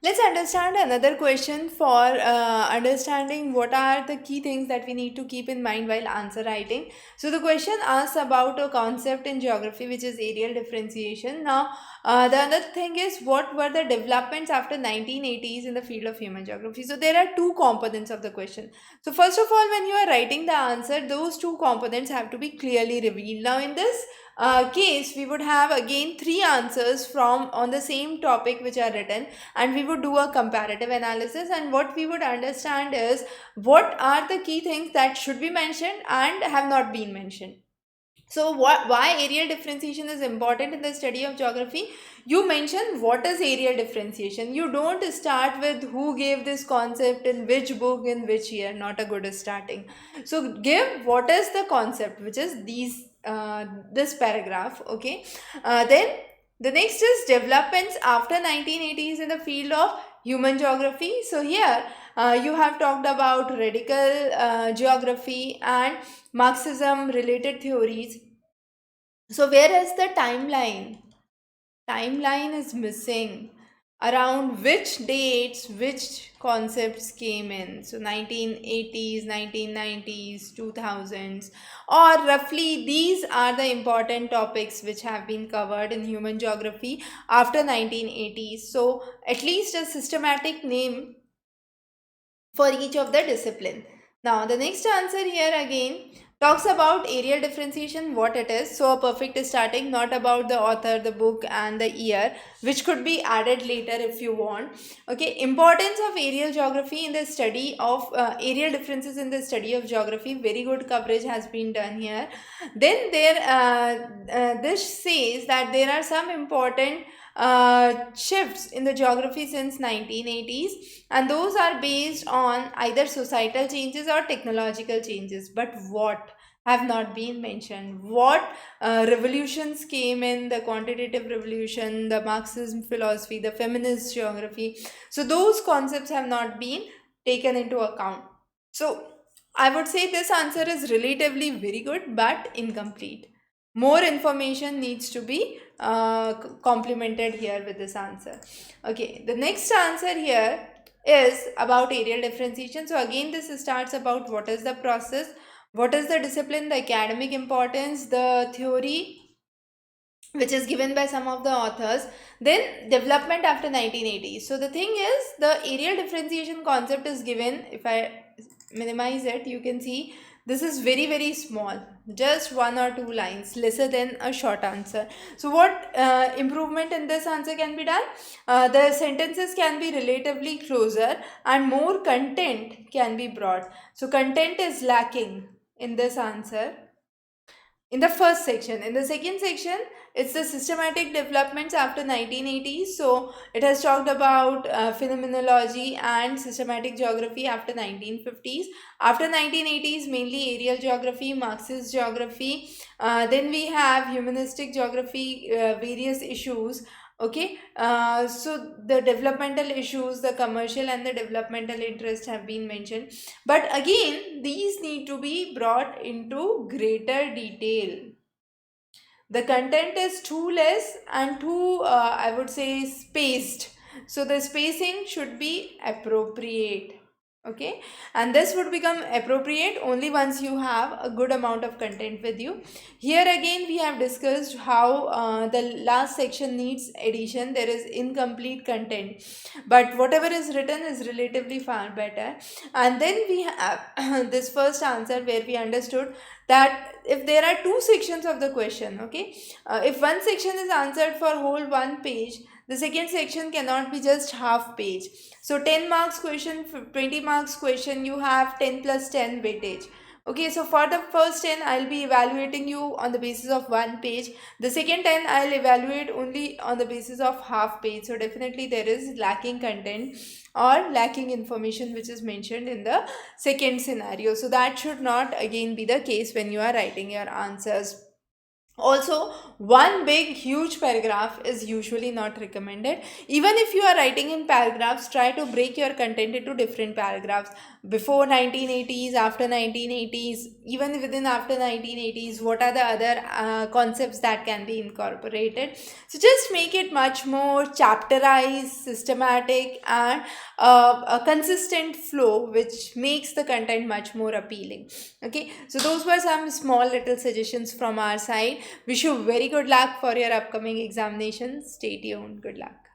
Let's understand another question for understanding what are the key things that we need to keep in mind while answer writing. So, the question asks about a concept in geography which is areal differentiation. Now, the other thing is what were the developments after 1980s in the field of human geography. So, there are two components of the question. So, first of all, when you are writing the answer, those two components have to be clearly revealed. Now, in this case, we would have again three answers from on the same topic which are written, and we would do a comparative analysis, and what we would understand is what are the key things that should be mentioned and have not been mentioned. So why areal differentiation is important in the study of geography? You mention what is areal differentiation. You don't start with who gave this concept in which book in which year. Not a good starting. So give what is the concept, which is this paragraph. Okay. Then the next is developments after 1980s in the field of human geography. So here you have talked about radical geography and Marxism related theories. So where is the timeline? Timeline is missing. Around which dates, which concepts came in? So 1980s, 1990s, 2000s, or roughly these are the important topics which have been covered in human geography after 1980s. So at least a systematic name for each of the discipline. Now the next answer here again talks about areal differentiation, what it is. So a perfect starting, not about the author, the book and the year, which could be added later if you want. Okay, importance of areal geography in the study of areal differences in the study of geography, very good coverage has been done here. Then this says that there are some important shifts in the geography since 1980s, and those are based on either societal changes or technological changes. But what have not been mentioned? What revolutions came in? The quantitative revolution, the Marxism philosophy, the feminist geography. So those concepts have not been taken into account. So I would say this answer is relatively very good but incomplete. More information needs to be complemented here with this answer. Okay, the next answer here is about areal differentiation. So again, this starts about what is the process, what is the discipline, the academic importance, the theory which is given by some of the authors, then development after 1980s. So the thing is, the areal differentiation concept is given. If I minimize it, you can see this is very small, just one or two lines, lesser than a short answer. So what improvement in this answer can be done? The sentences can be relatively closer and more content can be brought. So content is lacking in this answer in the first section. In the second section, it's the systematic developments after 1980s. So it has talked about phenomenology and systematic geography after 1950s. After 1980s, mainly aerial geography, Marxist geography. Then we have humanistic geography, various issues. Okay, so the developmental issues, the commercial and the developmental interest have been mentioned, but again these need to be brought into greater detail. The content is too less and too I would say spaced, so the spacing should be appropriate. Okay, and this would become appropriate only once you have a good amount of content with you. Here again we have discussed how the last section needs addition, there is incomplete content, but whatever is written is relatively far better. And then we have this first answer where we understood that if there are two sections of the question, okay, if one section is answered for whole one page, the second section cannot be just half page. So 10 marks question, 20 marks question, you have 10 plus 10 weightage. Okay, so for the first 10 I'll be evaluating you on the basis of one page, the second 10 I'll evaluate only on the basis of half page. So definitely there is lacking content or lacking information which is mentioned in the second scenario. So that should not again be the case when you are writing your answers. Also, one big huge paragraph is usually not recommended. Even if you are writing in paragraphs, try to break your content into different paragraphs. Before 1980s, after 1980s, even within after 1980s, what are the other concepts that can be incorporated? So just make it much more chapterized, systematic, and a consistent flow, which makes the content much more appealing. Okay, so those were some small little suggestions from our side. Wish you very good luck for your upcoming examinations. Stay tuned. Good luck.